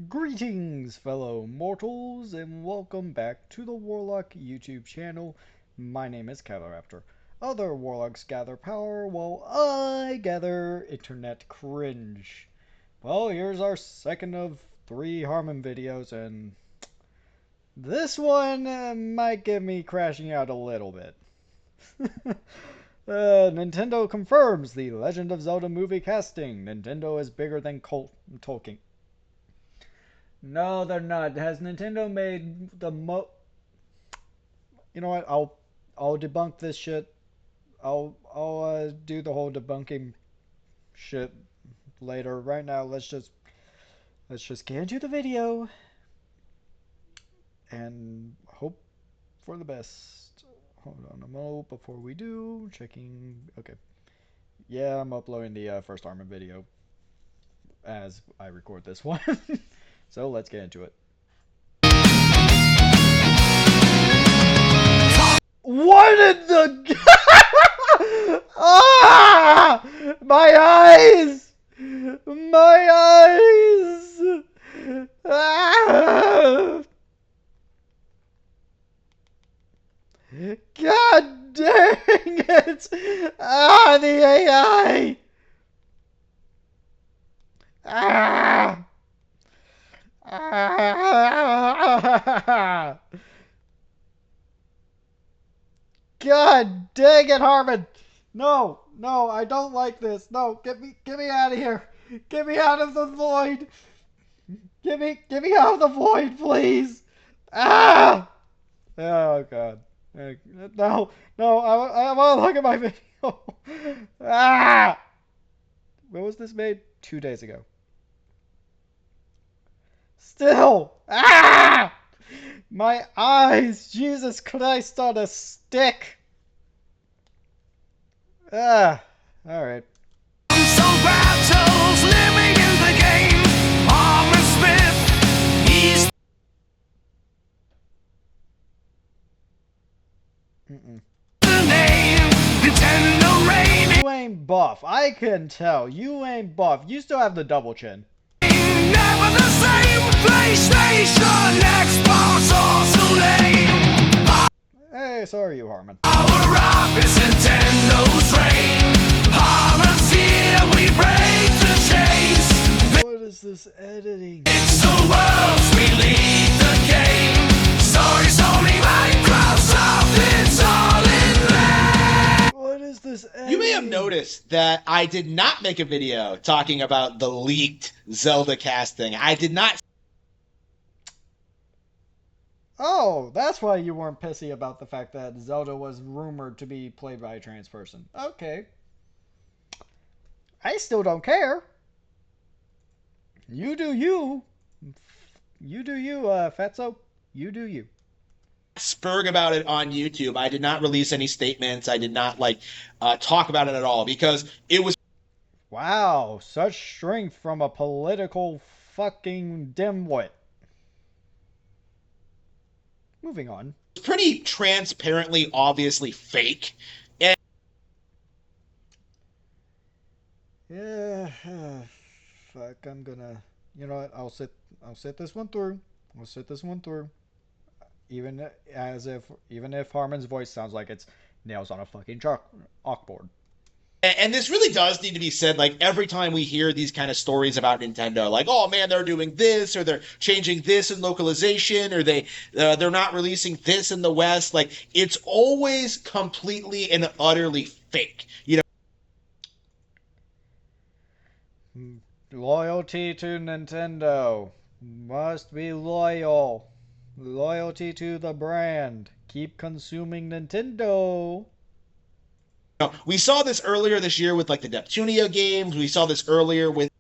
Greetings, fellow mortals, and welcome back to the Warlock YouTube channel. My name is Kylo. After other warlocks gather power, while I gather internet cringe. Well, here's our second of 3 Harman videos, and this one might get me crashing out a little bit. Nintendo confirms the Legend of Zelda movie casting. Nintendo is bigger than Tolkien. No, they're not. Has Nintendo made the You know what? I'll debunk this shit. I'll do the whole debunking shit later. Right now, let's just get into the video and hope for the best. Hold on a moment before we do. Checking. Okay. Yeah, I'm uploading the first Armor video as I record this one. So let's get into it. What in the... Ah! My eyes! My eyes! Ah! God dang it! Ah, the AI! Ah! Ah! God dang it, Harman! No, no, I don't like this. No, get me out of here. Get me out of the void. Get me out of the void, please. Ah! Oh God. No, no, I want to look at my video. Ah! When was this made? 2 days ago. Still. Ah! My eyes. Jesus Christ on a stick. Ah. All right. So battles living in the game. Harman Smith, he's the name. Nintendo reigning, You ain't buff. I can tell. You ain't buff. You still have the double chin. never the same. PlayStation, Xbox, also lame. Hey, sorry, you Harman. Power up is Nintendo's reign. Harman's here, we break the chains. What is this editing? It's the worlds, we lead the game. Stories only Microsoft, it's all in there. What is this editing? You may have noticed that I did not make a video talking about the leaked Zelda casting. I did not. Oh, that's why you weren't pissy about the fact that Zelda was rumored to be played by a trans person. Okay. I still don't care. You do you. You do you, Fatso. You do you. Spurg about it on YouTube. I did not release any statements. I did not talk about it at all because it was Wow, such strength from a political fucking dimwit. Moving on. pretty transparently, obviously fake. And Yeah, fuck. I'm gonna. You know what? I'll sit this one through. I'll sit this one through. Even if Harman's voice sounds like it's nails on a fucking chalkboard. and this really does need to be said. Like every time we hear these kind of stories about Nintendo, like oh man, they're doing this or they're changing this in localization or they're not releasing this in the West. Like it's always completely and utterly fake. You know. Loyalty to Nintendo. Must be loyal. Loyalty to the brand. Keep consuming Nintendo. We saw this earlier this year with like the Neptunio games. We saw this earlier with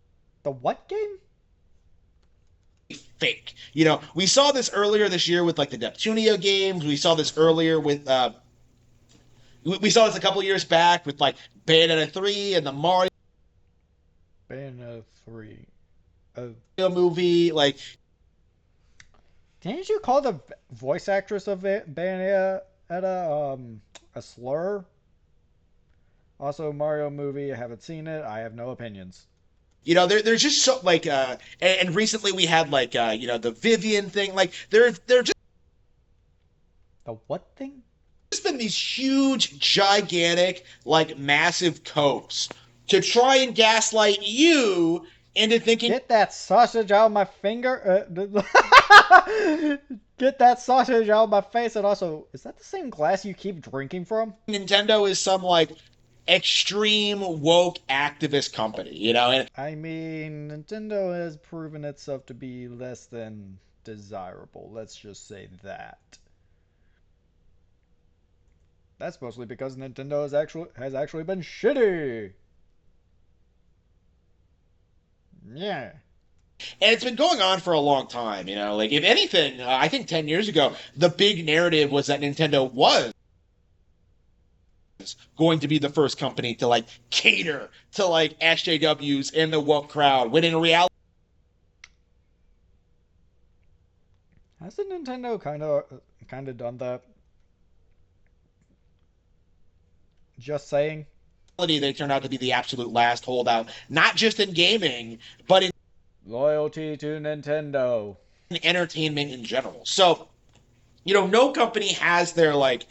The what game? fake. We saw this earlier this year with like the Neptunio games. We saw this earlier with we saw this a couple years back with like Bayonetta 3 and the Mario Bayonetta 3. movie. Like Didn't you call the voice actress of Bayonetta a slur? Also, Mario movie. I haven't seen it. I have no opinions. There's just so like and recently we had like the Vivian thing. Like they're The what thing? just been these huge, gigantic, like massive copes to try and gaslight you into thinking Get that sausage out of my finger. Get that sausage out of my face. And also, is that the same glass you keep drinking from? Nintendo is some like extreme woke activist company, and I mean, Nintendo has proven itself to be less than desirable. Let's just say that. That's mostly because Nintendo has actually been shitty. Yeah. and it's been going on for a long time. Like if anything, I think 10 years ago, the big narrative was that Nintendo was going to be the first company to like cater to like SJWs and the woke crowd, when in reality, Hasn't Nintendo kind of done that? Just saying. they turned out to be the absolute last holdout, not just in gaming, but in Loyalty to Nintendo. entertainment in general. So, no company has their like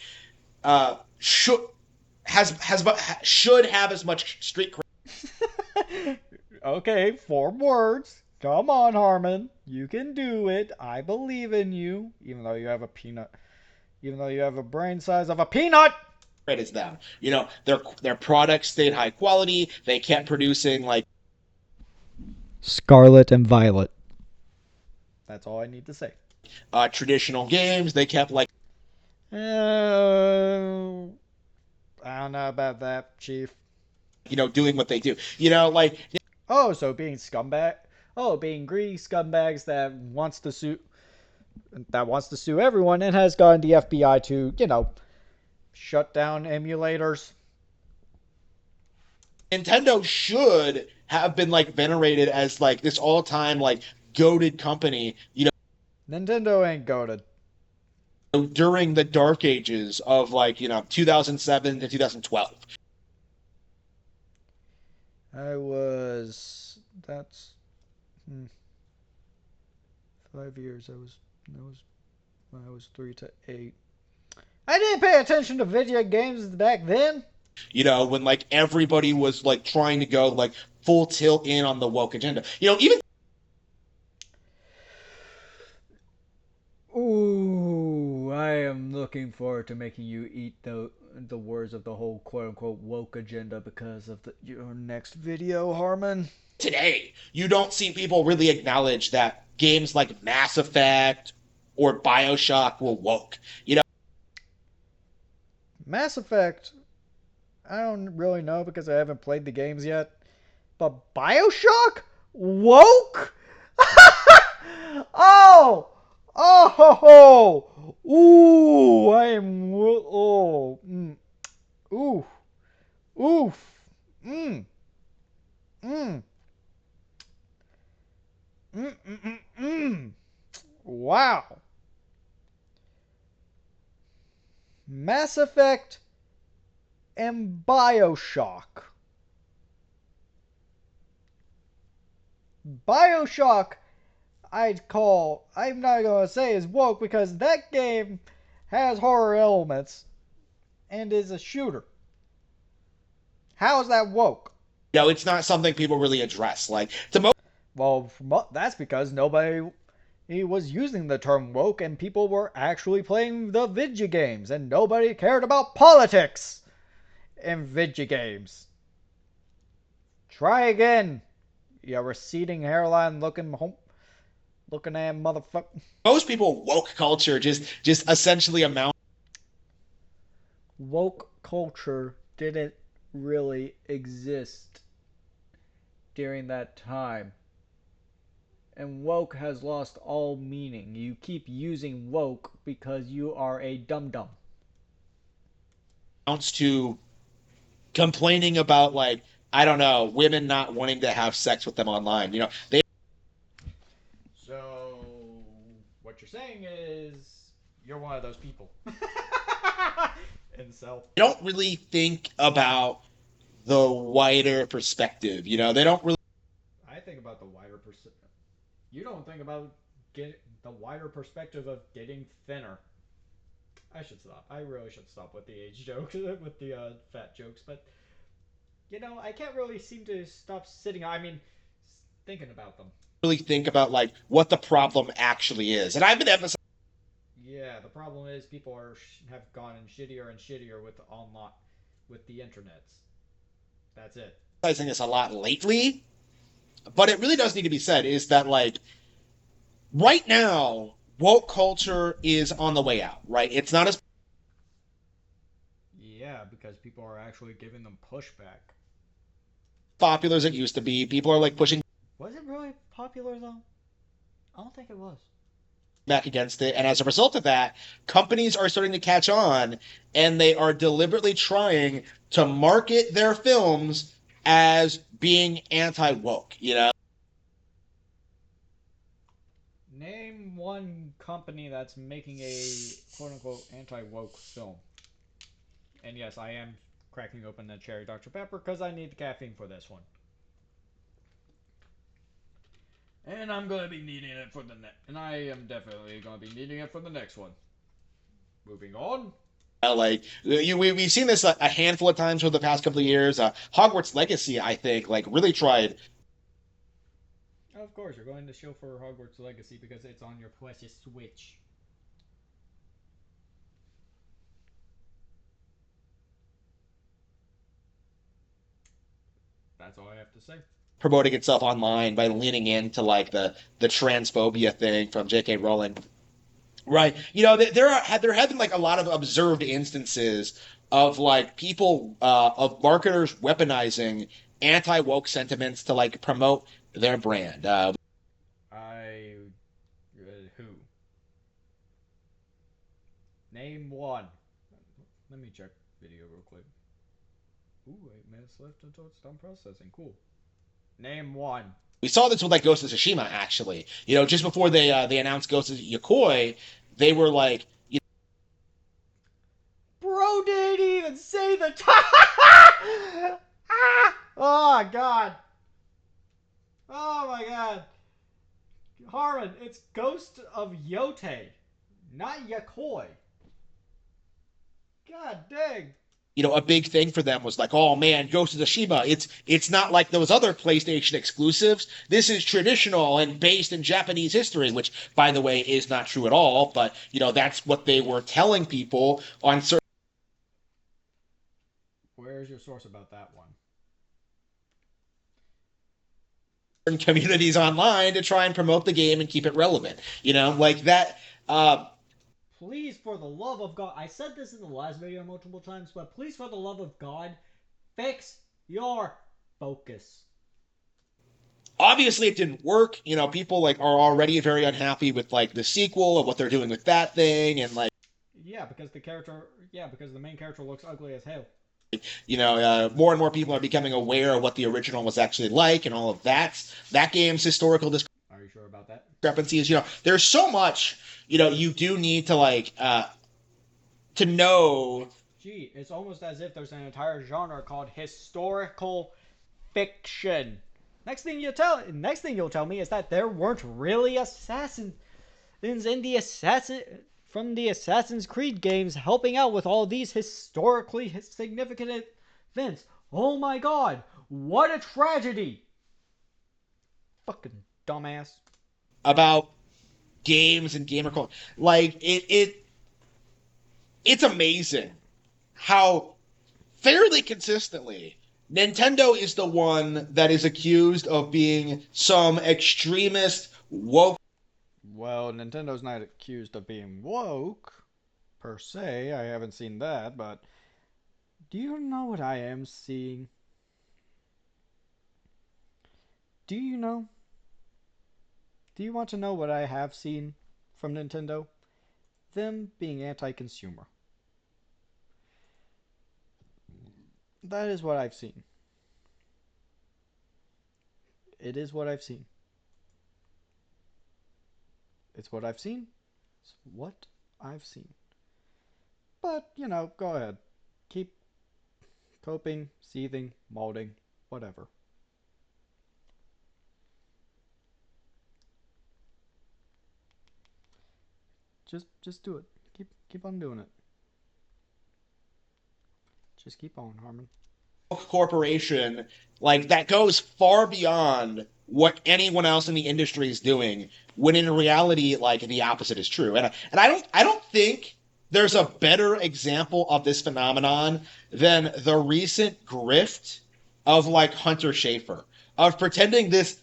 should should have as much street cred Okay, 4 words. Come on, Harman. You can do it. I believe in you. Even though you have a peanut. Even though you have a brain size of a peanut! as them. Their products stayed high quality. They kept producing like Scarlet and Violet. That's all I need to say. traditional games. They kept like I don't know about that, Chief. doing what they do. Like Oh, so being scumbag. Oh, being greedy scumbags that wants to sue everyone and has gotten the FBI to, shut down emulators. Nintendo should have been like venerated as like this all-time like goated company. Nintendo ain't goated. During the dark ages of like 2007 to 2012. That's 5 years. I was 3 to 8. I didn't pay attention to video games back then. When like everybody was like trying to go like full tilt in on the woke agenda. Even Ooh, I am looking forward to making you eat the words of the whole quote unquote woke agenda because of your next video, Harman. today, you don't see people really acknowledge that games like Mass Effect or BioShock were woke. Mass Effect, I don't really know because I haven't played the games yet. But BioShock? Woke? Oh! Oh ho ho! Ooh, I am. Oh. Ooh. Oof. Mm. Mm. Mm. Mm. Mm. Mm. Wow. Mass Effect and BioShock. BioShock, I'm not going to say is woke because that game has horror elements and is a shooter. How is that woke? It's not something people really address. Like to most Well, that's because nobody he was using the term woke and people were actually playing the video games and nobody cared about politics in video games. Try again. You receding hairline looking at motherfucker. most people woke culture just essentially amount Woke culture didn't really exist during that time. And woke has lost all meaning. You keep using woke because you are a dum dum. amounts to complaining about like I don't know, women not wanting to have sex with them online. They So, what you're saying is you're one of those people. Incel. don't really think about the wider perspective. They don't really You don't think about get the wider perspective of getting thinner. I should stop. I really should stop with the age jokes, with the fat jokes. But I can't really seem to stop sitting. I mean, thinking about them. Really think about like what the problem actually is. And I've been emphasizing Yeah, the problem is people have gotten shittier and shittier with online, with the internets. That's it. this a lot lately, but it really does need to be said is that like right now woke culture is on the way out, right? It's not as Yeah, because people are actually giving them pushback. popular as it used to be. People are like pushing Was it really popular though? I don't think it was. back against it. And as a result of that, companies are starting to catch on and they are deliberately trying to market their films as being anti woke, you know? Name one company that's making a quote unquote anti woke film. And yes, I am cracking open the cherry Dr. Pepper because I need the caffeine for this one. And I'm gonna be needing it for the next. And I am definitely gonna be needing it for the next one. Moving on. We've seen this a handful of times over the past couple of years. Hogwarts Legacy, I think, like really tried. Of course, you're going to show for Hogwarts Legacy because it's on your precious Switch. That's all I have to say. Promoting itself online by leaning into like the transphobia thing from J.K. Rowling. Right. There have been like a lot of observed instances of like people of marketers weaponizing anti woke sentiments to like promote their brand. I. Who? Name one. Let me check video real quick. Ooh, 8 minutes left until it's done processing. Cool. Name one. We saw this with like Ghost of Tsushima actually. Just before they announced Ghost of Yokoi, they were like, Bro didn't even say the time. Oh god. Oh my god. Harman, it's Ghost of Yote, not Yakoi. God dang. a big thing for them was like, oh man, Ghost of Tsushima. It's not like those other PlayStation exclusives. This is traditional and based in Japanese history, which, by the way, is not true at all. But that's what they were telling people on certain Where's your source about that one? communities online to try and promote the game and keep it relevant. Like that. Please, for the love of God, I said this in the last video multiple times, but please, for the love of God, fix your focus. Obviously, it didn't work. People like are already very unhappy with like the sequel and what they're doing with that thing, and like Yeah, because the main character looks ugly as hell. more and more people are becoming aware of what the original was actually like and all of that game's historical Are you sure about that? discrepancies. There's so much you do need to like to know. Gee, it's almost as if there's an entire genre called historical fiction. Next thing you'll tell me is that there weren't really assassins in the Assassin's Creed games helping out with all these historically significant events. Oh my god, what a tragedy! Fucking dumbass. About games and gamer culture. Like it's amazing how fairly consistently Nintendo is the one that is accused of being some extremist woke. Well, Nintendo's not accused of being woke, per se. I haven't seen that, but do you know what I am seeing? Do you know? Do you want to know what I have seen from Nintendo? Them being anti-consumer. That is what I've seen. It is what I've seen. It's what I've seen. It's what I've seen. But, go ahead. Keep coping, seething, molding, whatever. Just do it. Keep on doing it. Just keep on, Harman. Corporation like that goes far beyond what anyone else in the industry is doing when in reality like the opposite is true and I don't think there's a better example of this phenomenon than the recent grift of like Hunter Schafer of pretending this.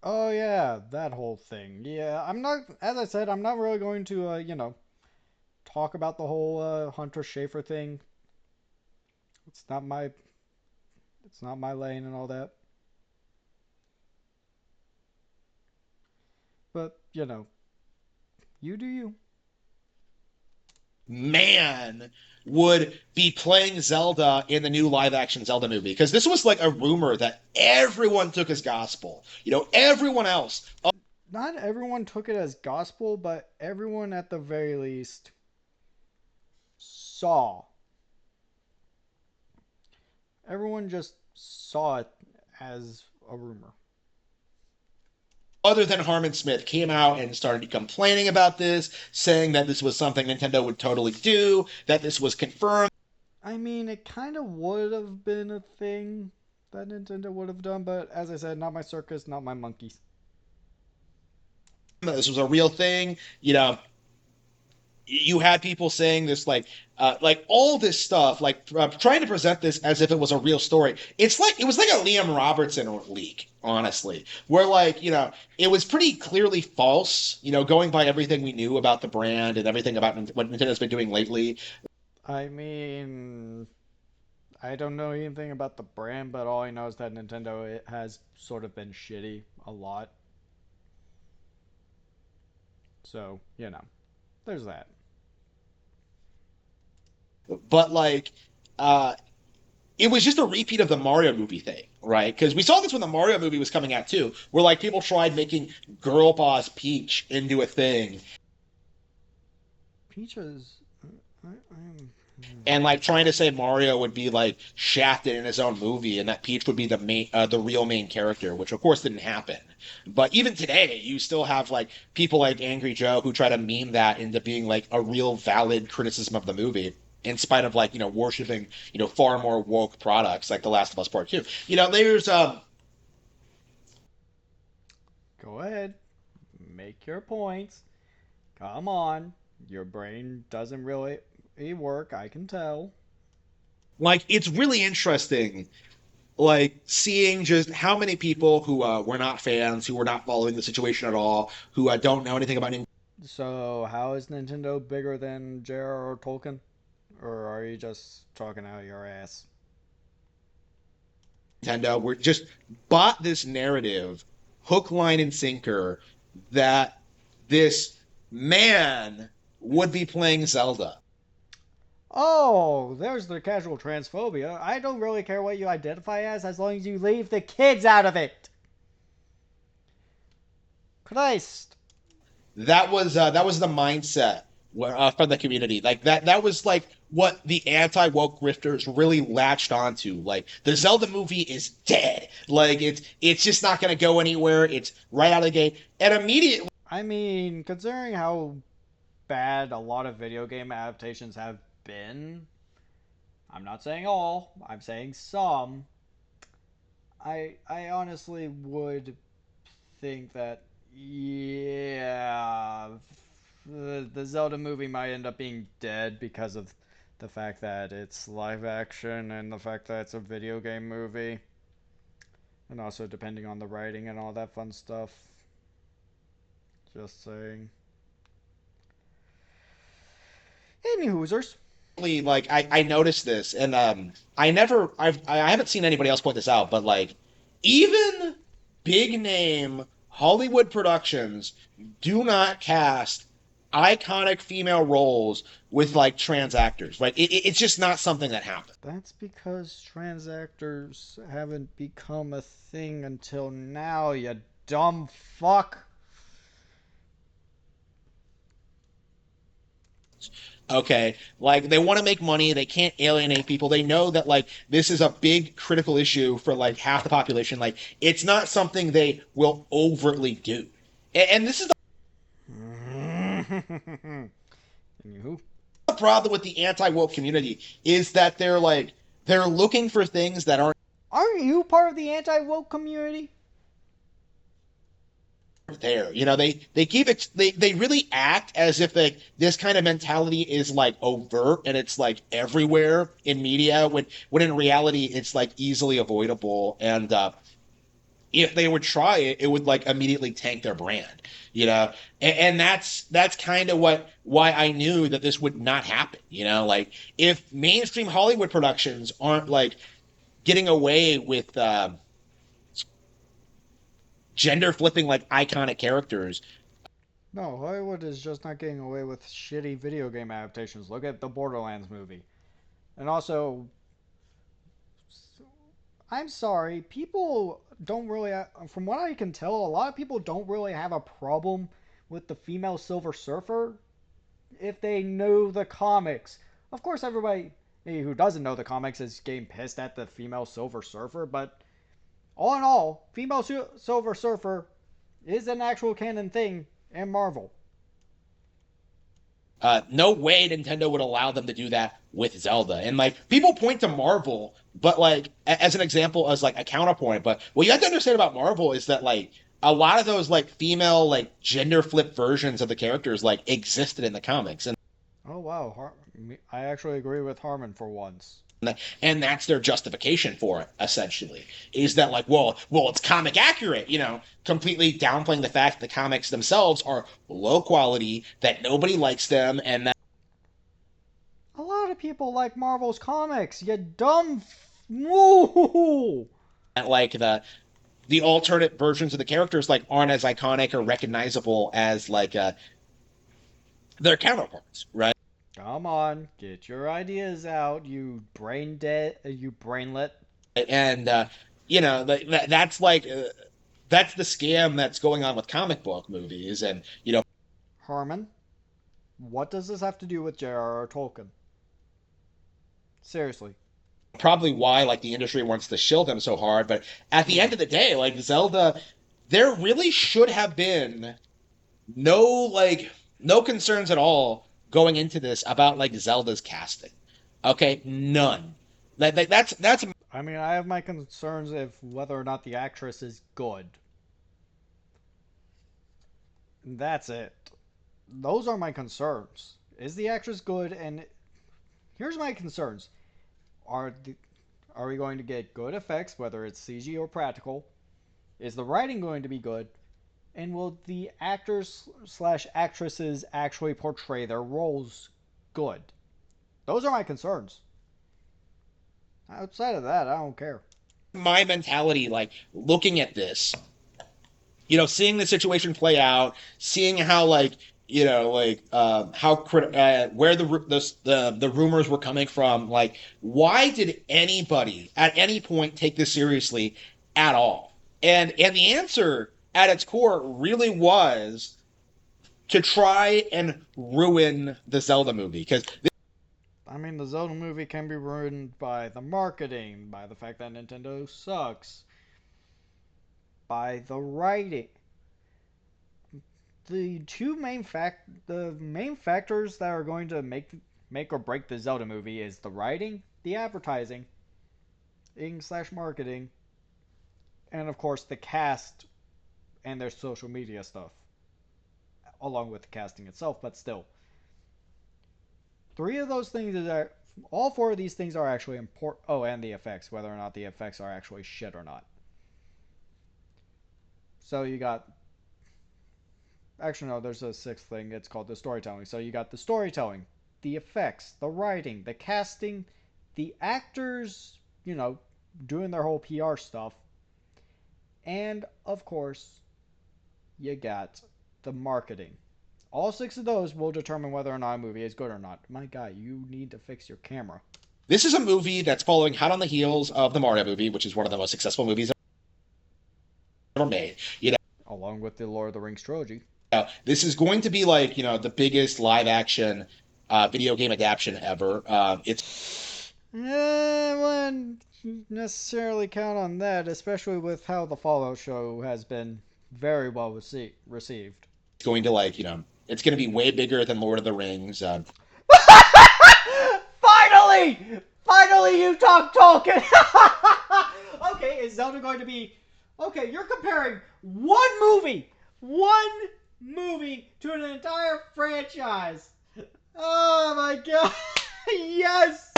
Oh yeah, that whole thing. Yeah, I'm not. As I said, I'm not really going to, talk about the whole Hunter Schafer thing. It's not my. It's not my lane and all that. But you do you. Man would be playing Zelda in the new live action Zelda movie because this was like a rumor that everyone took as gospel. Everyone else. Not everyone took it as gospel, but everyone at the very least saw. Everyone just saw it as a rumor. Other than Harman Smith came out and started complaining about this, saying that this was something Nintendo would totally do, that this was confirmed. I mean, it kind of would have been a thing that Nintendo would have done, but as I said, not my circus, not my monkeys. This was a real thing. You had people saying this like all this stuff like trying to present this as if it was a real story. It was like a Liam Robertson leak, honestly, where it was pretty clearly false, going by everything we knew about the brand and everything about what Nintendo's been doing lately. I mean, I don't know anything about the brand, but all I know is that Nintendo it has sort of been shitty a lot. So, there's that. But uh it was just a repeat of the Mario movie thing, right? Because we saw this when the Mario movie was coming out too, where like people tried making Girl Boss Peach into a thing Peaches. I'm. and like trying to say Mario would be like shafted in his own movie and that Peach would be the real main character, which of course didn't happen. But even today, you still have like people like Angry Joe who try to meme that into being like a real valid criticism of the movie. In spite of like worshiping far more woke products like The Last of Us Part Two, there's Go ahead. Make your points. Come on. Your brain doesn't really work, I can tell. like it's really interesting like seeing just how many people who were not fans, who were not following the situation at all, who don't know anything about So, how is Nintendo bigger than J.R.R. Tolkien? Or are you just talking out your ass? Nintendo were just bought this narrative, hook, line, and sinker, that this man would be playing Zelda. Oh, there's the casual transphobia. I don't really care what you identify as long as you leave the kids out of it. Christ. That was the mindset from the community. Like that was like what the anti woke grifters really latched onto. Like the Zelda movie is dead. Like it's just not going to go anywhere. It's right out of the gate, and immediately. I mean, considering how bad a lot of video game adaptations have been, I'm not saying all, I'm saying some. I honestly would think that yeah, the Zelda movie might end up being dead because of the fact that it's live action and the fact that it's a video game movie. And also depending on the writing and all that fun stuff. Just saying. Any hoosers. Like I noticed this, and I haven't seen anybody else point this out, but like even big name Hollywood productions do not cast iconic female roles with like trans actors. Like it's just not something that happens. That's because trans actors haven't become a thing until now, you dumb fuck. Okay, like they want to make money, they can't alienate people. They know that like this is a big critical issue for like half the population. Like it's not something they will overtly do. And this is Anywho. The problem with the anti-woke community is that they're looking for things that Aren't you part of the anti-woke community? there. They keep it. They really act as if this kind of mentality is like overt and it's like everywhere in media when in reality it's like easily avoidable. And if they would try it, it would like immediately tank their brand. And that's kind of why I knew that this would not happen. Like if mainstream Hollywood productions aren't like getting away with gender flipping like iconic characters. No, Hollywood is just not getting away with shitty video game adaptations. Look at the Borderlands movie. And also, I'm sorry, people don't really, from what I can tell, a lot of people don't really have a problem with the female Silver Surfer if they know the comics. Of course, everybody who doesn't know the comics is getting pissed at the female Silver Surfer, but all in all, female Silver Surfer is an actual canon thing in Marvel. No way Nintendo would allow them to do that with Zelda. And like people point to Marvel, but like as an example, as like a counterpoint. But what you have to understand about Marvel is that like a lot of those like female like gender flip versions of the characters like existed in the comics. Oh wow, I actually agree with Harman for once. And that's their justification for it, essentially, is that like, well, it's comic accurate, completely downplaying the fact that the comics themselves are low quality, that nobody likes them, and that A lot of people like Marvel's comics, you dumb woo. like the alternate versions of the characters like aren't as iconic or recognizable as like their counterparts, right? Come on, get your ideas out, you brainlet. And that's like that's the scam that's going on with comic book movies, and Harman, what does this have to do with J.R.R. Tolkien? Seriously. probably why like the industry wants to shield him so hard. But at the end of the day, like Zelda, there really should have been no no concerns at all going into this about like Zelda's casting. Okay, none. That's I mean, I have my concerns if whether or not the actress is good. That's it. Those are my concerns. Is the actress good? And here's my concerns: are the, are we going to get good effects, whether it's CG or practical? Is the writing going to be good? And will the actors slash actresses actually portray their roles good? Those are my concerns. Outside of that, I don't care. my mentality. Like looking at this, seeing the situation play out, seeing how like how where the rumors were coming from. Like, why did anybody at any point take this seriously at all? And the answer at its core really was to try and ruin the Zelda movie because I mean, the Zelda movie can be ruined by the marketing, by the fact that Nintendo sucks, by the writing. The main factors that are going to make or break the Zelda movie is the writing, the advertising, slash marketing, and of course the cast and their social media stuff, along with the casting itself. But still, three of those things are all four of these things are actually important. Oh, and the effects, whether or not the effects are actually shit or not. So you got. Actually, no, there's a sixth thing. It's called the storytelling. So you got the storytelling, the effects, the writing, the casting, the actors, doing their whole PR stuff. And, of course, you got the marketing. All six of those will determine whether or not a movie is good or not. My guy, you need to fix your camera. this is a movie that's following hot on the heels of the Mario movie, which is one of the most successful movies ever made. Along with the Lord of the Rings trilogy. This is going to be like the biggest live action video game adaptation ever. It's I wouldn't necessarily count on that, especially with how the Fallout show has been very well received. going to It's going to be way bigger than Lord of the Rings. Finally! Finally, you talk Tolkien! Okay, is Zelda going to be. Okay, you're comparing one movie to an entire franchise. Oh my god! Yes!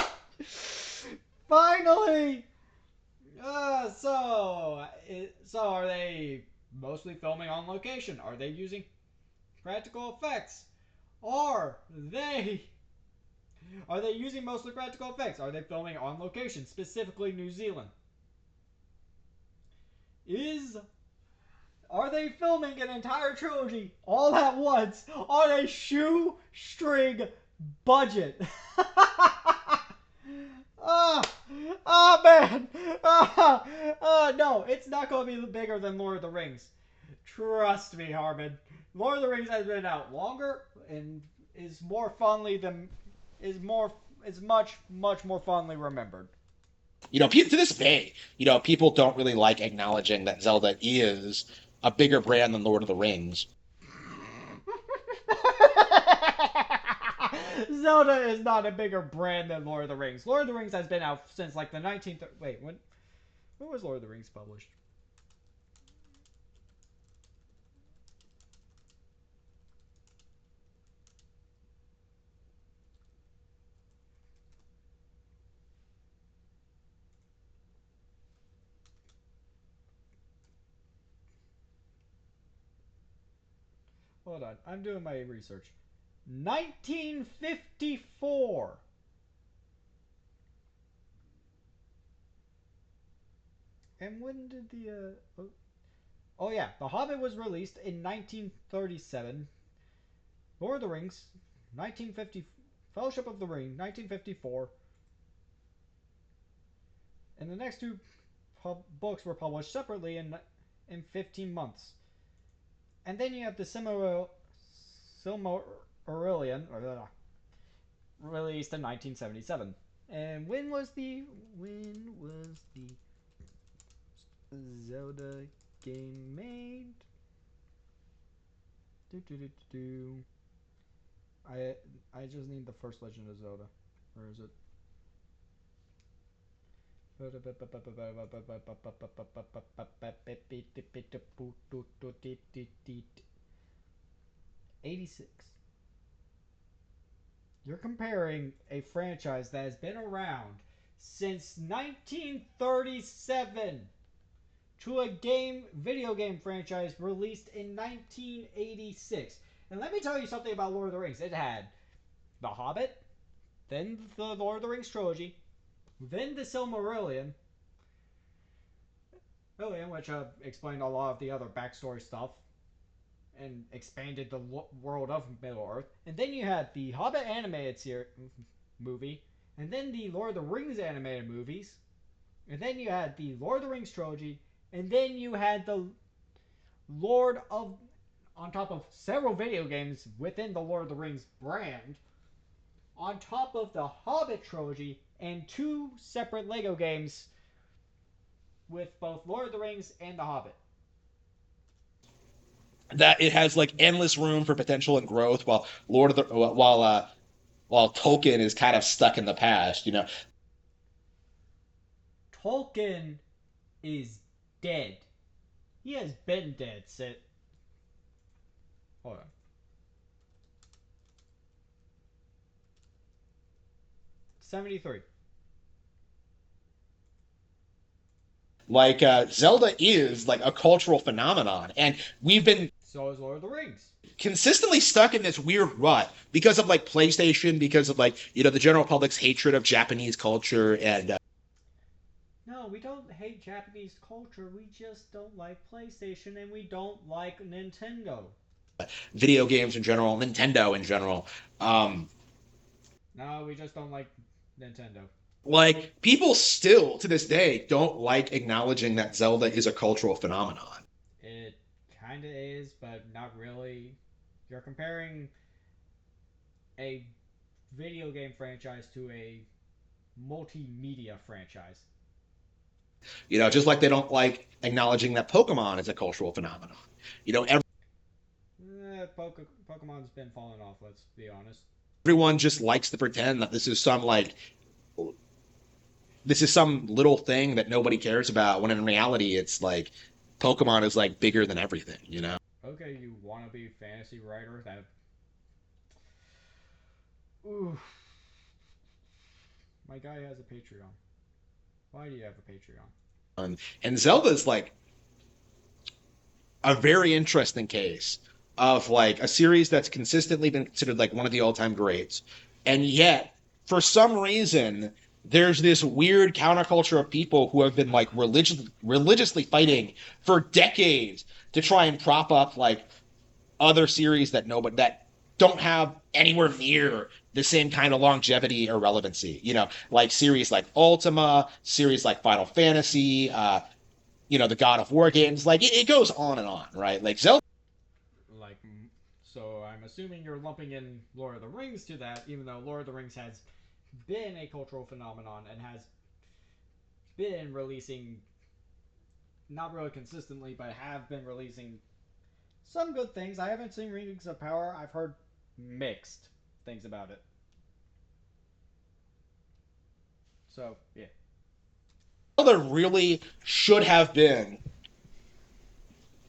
Finally! So are they mostly filming on location? Are they using practical effects? Are they Are they using mostly practical effects? Are they filming on location, specifically New Zealand? Is Are they filming an entire trilogy all at once on a shoestring budget? Ah, man. No, it's not going to be bigger than Lord of the Rings. Trust me, Harman. Lord of the Rings has been out longer and is more fondly than is more is much more fondly remembered. To this day, people don't really like acknowledging that Zelda is a bigger brand than Lord of the Rings. Zelda is not a bigger brand than Lord of the Rings. Lord of the Rings has been out since like the 19th. Wait, when was Lord of the Rings published? Hold on, I'm doing my research. 1954. And when did the oh yeah, The Hobbit was released in 1937. Lord of the Rings, 1950. Fellowship of the Ring, 1954. And the next two books were published separately in 15 months. And then you have the Silmarillion, released in 1977. And when was the Zelda game made? Do, do, do, do. I I just need the first Legend of Zelda. Where is it? 86. You're comparing a franchise that has been around since 1937 to a video game franchise released in 1986. And let me tell you something about Lord of the Rings. It had The Hobbit, then the Lord of the Rings trilogy, then the Silmarillion, which explained a lot of the other backstory stuff and expanded the world of Middle Earth. And then you had the Hobbit animated movie, and then the Lord of the Rings animated movies, and then you had the Lord of the Rings trilogy, and then you had the Lord of, on top of several video games within the Lord of the Rings brand, on top of the Hobbit trilogy and two separate Lego games with both Lord of the Rings and the Hobbit. That it has like endless room for potential and growth, while while Tolkien is kind of stuck in the past. Tolkien is dead. He has been dead since. Hold on. 73. Like Zelda is like a cultural phenomenon, and we've been So is Lord of the Rings. consistently stuck in this weird rut because of like PlayStation, because of like the general public's hatred of Japanese culture and No, we don't hate Japanese culture. We just don't like PlayStation and we don't like Nintendo. video games in general, Nintendo in general. Um, No, we just don't like Nintendo. like people still to this day don't like acknowledging that Zelda is a cultural phenomenon. It kinda is, but not really. You're comparing a video game franchise to a multimedia franchise. Just like they don't like acknowledging that Pokemon is a cultural phenomenon. Every, Pokemon's been falling off. Let's be honest. Everyone just likes to pretend that this is some little thing that nobody cares about, when in reality it's like Pokemon is like bigger than everything, you know? Okay, you wannabe fantasy writer. That. Ooh. My guy has a Patreon. Why do you have a Patreon? And Zelda's like a very interesting case of like a series that's consistently been considered like one of the all-time greats, and yet for some reason there's this weird counterculture of people who have been like religiously fighting for decades to try and prop up like other series that don't have anywhere near the same kind of longevity or relevancy. You know, like series like Ultima, series like Final Fantasy, the God of War games. Like it goes on and on, right? Like Zelda. Like, so I'm assuming you're lumping in Lord of the Rings to that, even though Lord of the Rings has been a cultural phenomenon and has been releasing, not really consistently, but have been releasing some good things. I haven't seen Rings of Power. I've heard mixed things about it. So, yeah. Zelda really should have been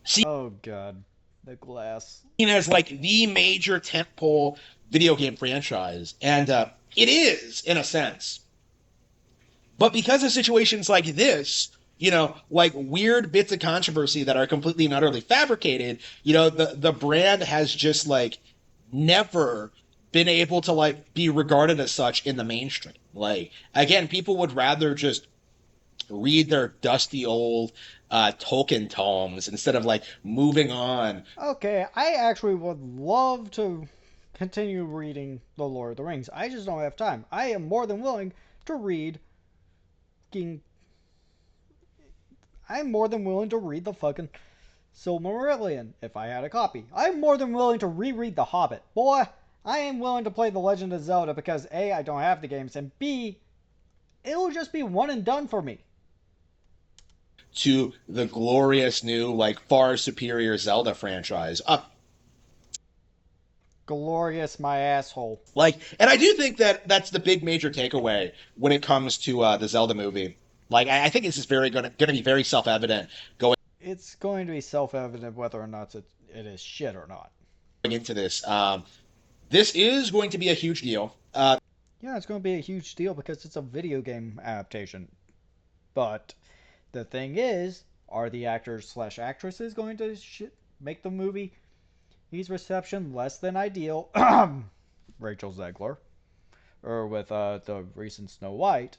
seen Oh, God. The glass. as like the major tentpole video game franchise, and it is in a sense. But because of situations like this, like weird bits of controversy that are completely and utterly fabricated, the brand has just like never been able to like be regarded as such in the mainstream. Like again, people would rather just read their dusty old Tolkien tomes instead of like moving on. Okay, I actually would love to continue reading The Lord of the Rings. I just don't have time. I am more than willing to read I'm more than willing to read the fucking Silmarillion if I had a copy. I'm more than willing to reread The Hobbit. Boy, I am willing to play The Legend of Zelda because A, I don't have the games, and B, it'll just be one and done for me. To the glorious new, like far superior Zelda franchise. Glorious my asshole. And I do think that that's the big major takeaway when it comes to the Zelda movie. Like, I think this is very going to be very self-evident going. It's going to be self-evident whether or not it is shit or not. Into this. This is going to be a huge deal. Yeah, it's going to be a huge deal because it's a video game adaptation. But the thing is, are the actors/actresses going to make the movie his reception less than ideal? Rachel Zegler, or with the recent Snow White.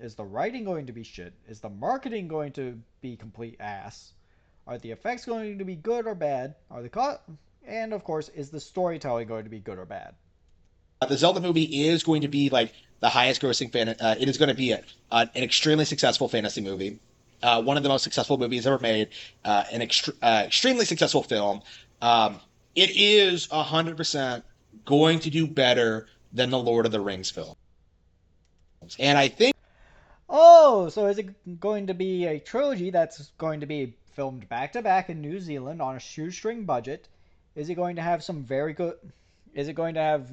Is the writing going to be shit? Is the marketing going to be complete ass? Are the effects going to be good or bad? And of course, is the storytelling going to be good or bad? The Zelda movie is going to be like the highest grossing it is going to be an extremely successful fantasy movie. One of the most successful movies ever made. An extremely successful film. It is 100% going to do better than the Lord of the Rings film. And I think. Oh, so is it going to be a trilogy that's going to be filmed back to back in New Zealand on a shoestring budget? Is it going to have some very good? Is it going to have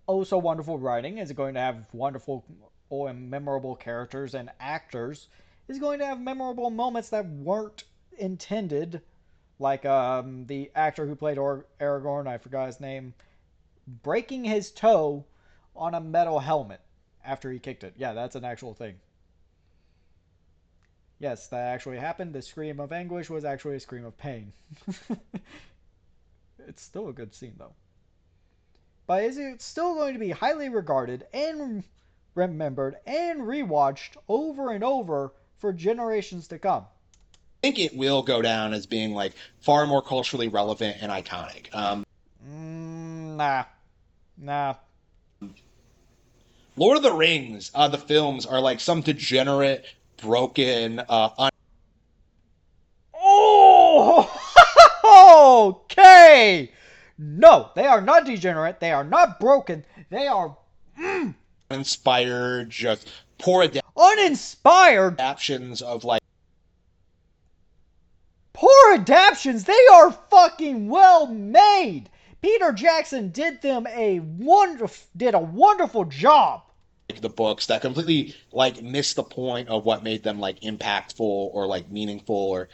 oh so wonderful writing? Is it going to have wonderful and memorable characters and actors? Is it going to have memorable moments that weren't intended? Like the actor who played Aragorn, I forgot his name, breaking his toe on a metal helmet after he kicked it. Yeah, that's an actual thing. Yes, that actually happened. The scream of anguish was actually a scream of pain. It's still a good scene, though. But is it still going to be highly regarded and remembered and rewatched over and over for generations to come? I think it will go down as being like far more culturally relevant and iconic. Nah. Lord of the Rings, the films are like some degenerate, broken, Oh, okay. No, they are not degenerate. They are not broken. They are uninspired, just poor uninspired. adaptations of like. Poor adaptations. They are fucking well made Peter Jackson did a wonderful job. The books that completely like miss the point of what made them like impactful or like meaningful or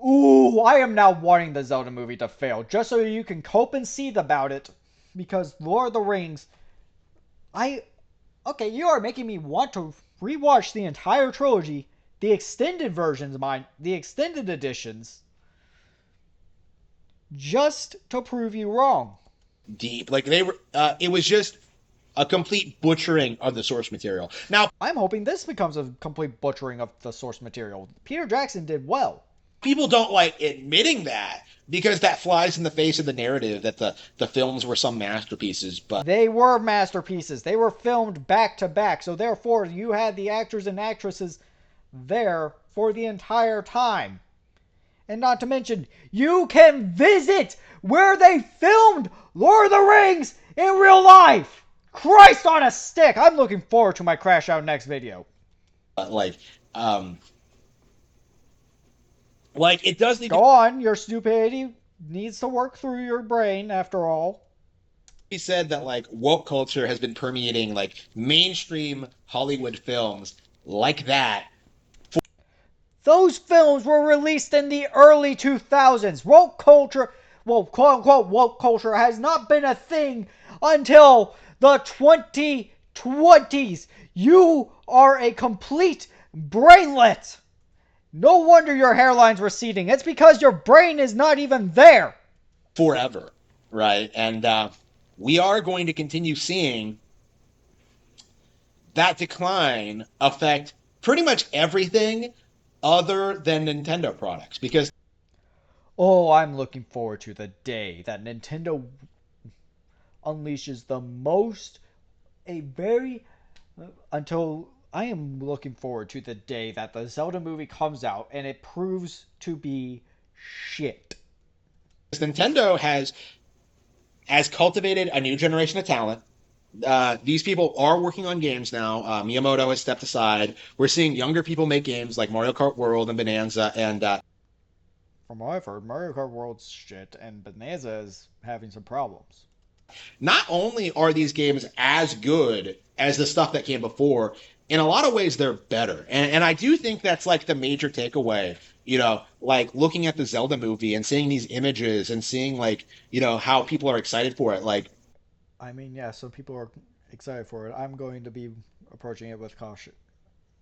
Ooh, I am now wanting the Zelda movie to fail, just so you can cope and seethe about it. Because Lord of the Rings, okay, you are making me want to rewatch the entire trilogy, the extended versions, the extended editions, just to prove you wrong. deep. Like they were, it was just a complete butchering of the source material. Now, I'm hoping this becomes a complete butchering of the source material. Peter Jackson did well. people don't like admitting that because that flies in the face of the narrative that the films were some masterpieces. But They were masterpieces. They were filmed back to back, so therefore you had the actors and actresses there for the entire time. And not to mention, you can visit where they filmed Lord of the Rings in real life. Christ on a stick! I'm looking forward to my Crash Out next video. like, um, like it does need to Go on, your stupidity needs to work through your brain after all. be said that like woke culture has been permeating like mainstream Hollywood films like that. Those films were released in the early 2000s. Woke culture, well, quote unquote, woke culture has not been a thing until the 2020s. You are a complete brainlet. No wonder your hairline's receding. It's because your brain is not even there. Forever, right? And we are going to continue seeing that decline affect pretty much everything other than Nintendo products because Oh, I'm looking forward to the day that Nintendo unleashes the most, a very, until I am looking forward to the day that the Zelda movie comes out and it proves to be shit. Nintendo has cultivated a new generation of talent. These people are working on games now. Miyamoto has stepped aside. We're seeing younger people make games like Mario Kart World and Bonanza, and From what I've heard, Mario Kart World's shit and Bonanza is having some problems. not only are these games as good as the stuff that came before, in a lot of ways they're better. And I do think that's like the major takeaway, like looking at the Zelda movie and seeing these images and seeing like, how people are excited for it. Like I mean, yeah, so people are excited for it. I'm going to be approaching it with caution.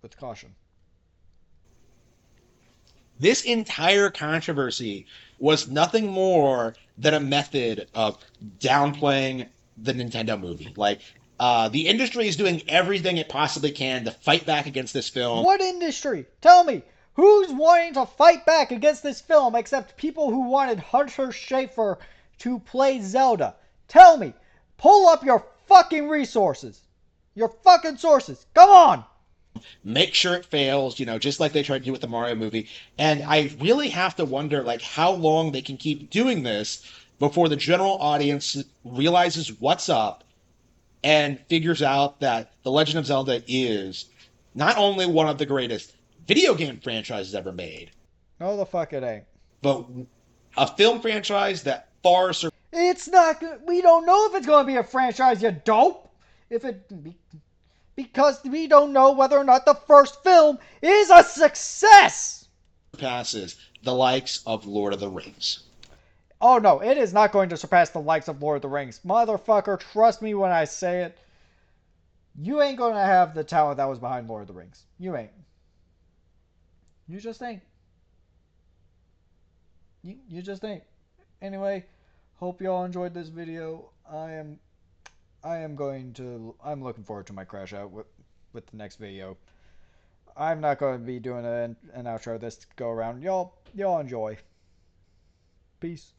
With caution. this entire controversy was nothing more than a method of downplaying the Nintendo movie. Like, the industry is doing everything it possibly can to fight back against this film. What industry? Tell me, who's wanting to fight back against this film except people who wanted Hunter Schafer to play Zelda? Tell me, pull up your fucking resources. Your fucking sources. Come on! Make sure it fails, just like they tried to do with the Mario movie. And I really have to wonder, like, how long they can keep doing this before the general audience realizes what's up and figures out that The Legend of Zelda is not only one of the greatest video game franchises ever made, No, the fuck it ain't. but a film franchise that far surpasses. It's not. We don't know if it's going to be a franchise, you dope. Because we don't know whether or not the first film is a success. The likes of Lord of the Rings. Oh no, it is not going to surpass the likes of Lord of the Rings. Motherfucker, trust me when I say it. You ain't going to have the talent that was behind Lord of the Rings. You ain't. You just ain't. You just ain't. Anyway, hope y'all enjoyed this video. I'm looking forward to my crash out with the next video. I'm not going to be doing an outro this go around. Y'all enjoy. Peace.